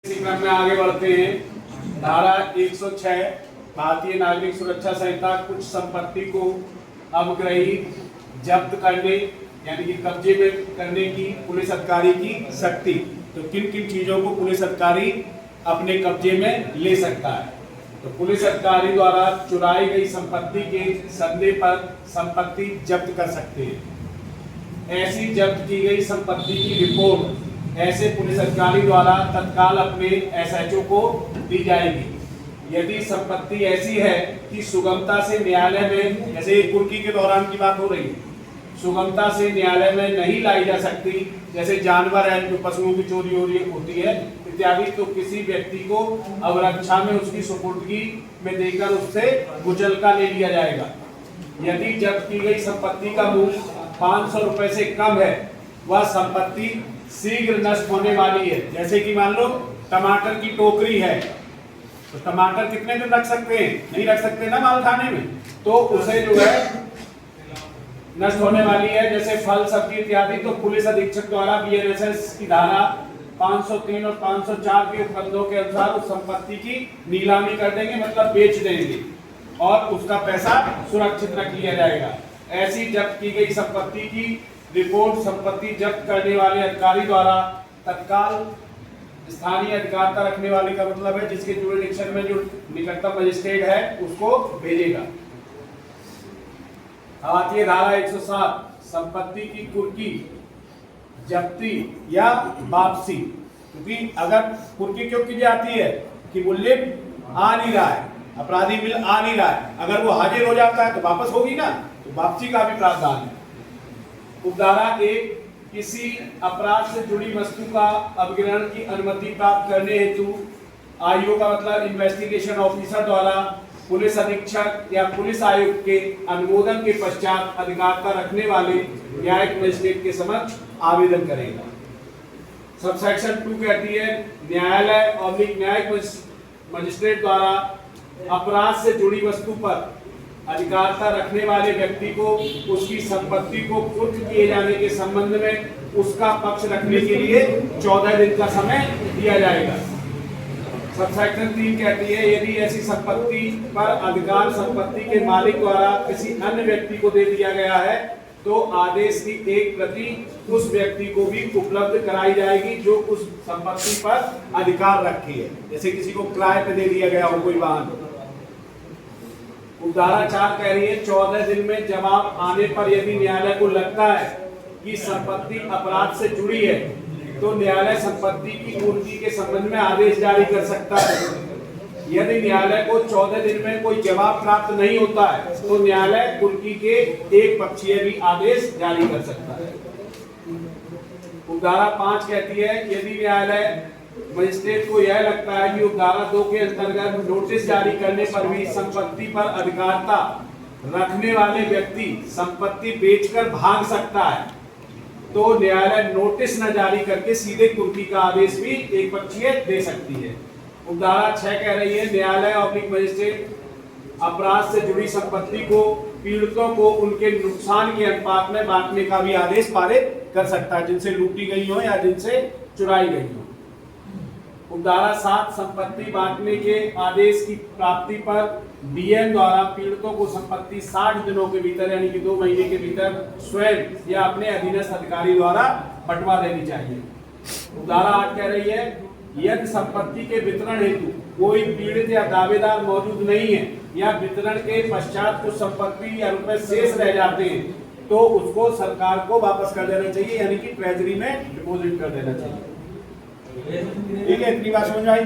इसी क्रम में आगे बढ़ते हैं। धारा 106 भारतीय नागरिक सुरक्षा संहिता कुछ संपत्ति को अवग्रहित जब्त करने यानी कि कब्जे में करने की पुलिस अधिकारी की शक्ति। तो किन किन चीजों को पुलिस अधिकारी अपने कब्जे में ले सकता है? तो पुलिस अधिकारी द्वारा चुराई गई संपत्ति के संदेह पर संपत्ति जब्त कर सकते हैं। ऐसी जब्त की गई संपत्ति की रिपोर्ट ऐसे पुलिस अधिकारी द्वारा तत्काल अपने एसएचओ को दी जाएगी। यदि संपत्ति ऐसी है कि सुगमता से न्यायालय में, जैसे कुर्की के दौरान की बात हो रही है, सुगमता से न्यायालय में नहीं लाई जा सकती, जैसे जानवर है जो पशुओं की चोरी होती है इत्यादि, तो किसी व्यक्ति को अवरक्षा में उसकी सुपुर्दगी में देकर उससे मुचलका ले लिया जाएगा। यदि जब्त की गई संपत्ति का मूल्य 500 रुपए से कम है, वह संपत्ति शीघ्र नष्ट होने वाली है। जैसे कि मान लो टमाटर की टोकरी है, तो टमाटर कितने दिन रख सकते हैं? नहीं रख सकते ना माल खाने में, तो उसे जो है नष्ट होने वाली है। जैसे फल सब्जी इत्यादि, तो पुलिस अधीक्षक द्वारा बीएनएसएस की धारा 503 और 504 के उपबंधों के अनुसार उस संपत्ति की नीलामी कर देंगे, मतलब बेच देंगे, और उसका पैसा सुरक्षित रख लिया जाएगा। ऐसी जब्त की गई संपत्ति की रिपोर्ट संपत्ति जब्त करने वाले अधिकारी द्वारा तत्काल स्थानीय अधिकारिता रखने वाले का मतलब है जिसके जुरिडिक्शन में जो निकटतम मजिस्ट्रेट है उसको भेजेगा। अब आती है धारा 107 संपत्ति की कुर्की, जब्ती या वापसी। क्योंकि अगर कुर्की क्यों की जाती है कि मुल्जिम आ नहीं रहा है, अपराधी मिल आ नहीं रहा है, अगर वो हाजिर हो जाता है तो वापस होगी ना, तो वापसी का भी प्रावधान है। उपधारा 1 किसी अपराध से जुड़ी वस्तु का अपग्रहण की अनुमति प्राप्त करने हेतु आईओ का मतलब इन्वेस्टिगेशन ऑफिसर द्वारा पुलिस अधीक्षक या पुलिस आयुक्त के अनुमोदन के पश्चात अधिकारिता रखने वाले न्यायिक मजिस्ट्रेट के समक्ष आवेदन करेगा। सबसेक्शन 2 कहती है न्यायालय और न्यायिक मजिस्ट्रेट द्वारा अपराध से जुड़ी वस्तु पर अधिकारिता रखने वाले व्यक्ति को उसकी संपत्ति को कुर्क किए जाने के संबंध में उसका पक्ष रखने के लिए 14 दिन का समय दिया जाएगा। सबसेक्शन 3 कहती है यदि ऐसी संपत्ति पर अधिकार संपत्ति के मालिक द्वारा किसी अन्य व्यक्ति को दे दिया गया है तो आदेश की एक प्रति उस व्यक्ति को भी उपलब्ध कराई जाएगी जो उस संपत्ति पर अधिकार रखी है। जैसे किसी को किराए पे दे दिया गया हो कोई वाहन। धारा 4 कह रही है 14 दिन में जवाब आने पर यदि न्यायालय को लगता है कि संपत्ति अपराध से जुड़ी है तो न्यायालय संपत्ति की कुर्की के संबंध में आदेश जारी कर सकता है। यदि न्यायालय को 14 दिन में कोई जवाब प्राप्त नहीं होता है तो न्यायालय कुर्की के एक पक्षीय भी आदेश जारी कर सकता है। उपधारा 5 कहती है यदि न्यायालय मजिस्ट्रेट को यह लगता है कि उपधारा 2 के अंतर्गत नोटिस जारी करने पर भी संपत्ति पर अधिकारिता रखने वाले व्यक्ति संपत्ति बेचकर भाग सकता है तो न्यायालय नोटिस न जारी करके सीधे कुर्की का आदेश भी एक पक्षीय दे सकती है। उपधारा 6 कह रही है न्यायालय और मजिस्ट्रेट अपराध से जुड़ी संपत्ति को पीड़ितों को उनके नुकसान के अनुपात में बांटने का भी आदेश पारित कर सकता है, जिनसे लूटी गई हो या जिनसे चुराई गई हो। उपधारा 7 संपत्ति बांटने के आदेश की प्राप्ति पर डीएम द्वारा पीड़ितों को संपत्ति 60 दिनों के भीतर यानी कि 2 महीने के भीतर स्वयं या अपने अधीनस्थ अधिकारी द्वारा बंटवा देनी चाहिए। उपधारा 8 कह रही है यदि संपत्ति के वितरण हेतु कोई पीड़ित या दावेदार मौजूद नहीं है या वितरण के पश्चात कुछ संपत्ति या रुपए शेष रह जाते हैं तो उसको सरकार को वापस कर देना चाहिए, यानी कि ट्रेजरी में डिपॉजिट कर देना चाहिए। ठीक है, इतनी बात समझ आई।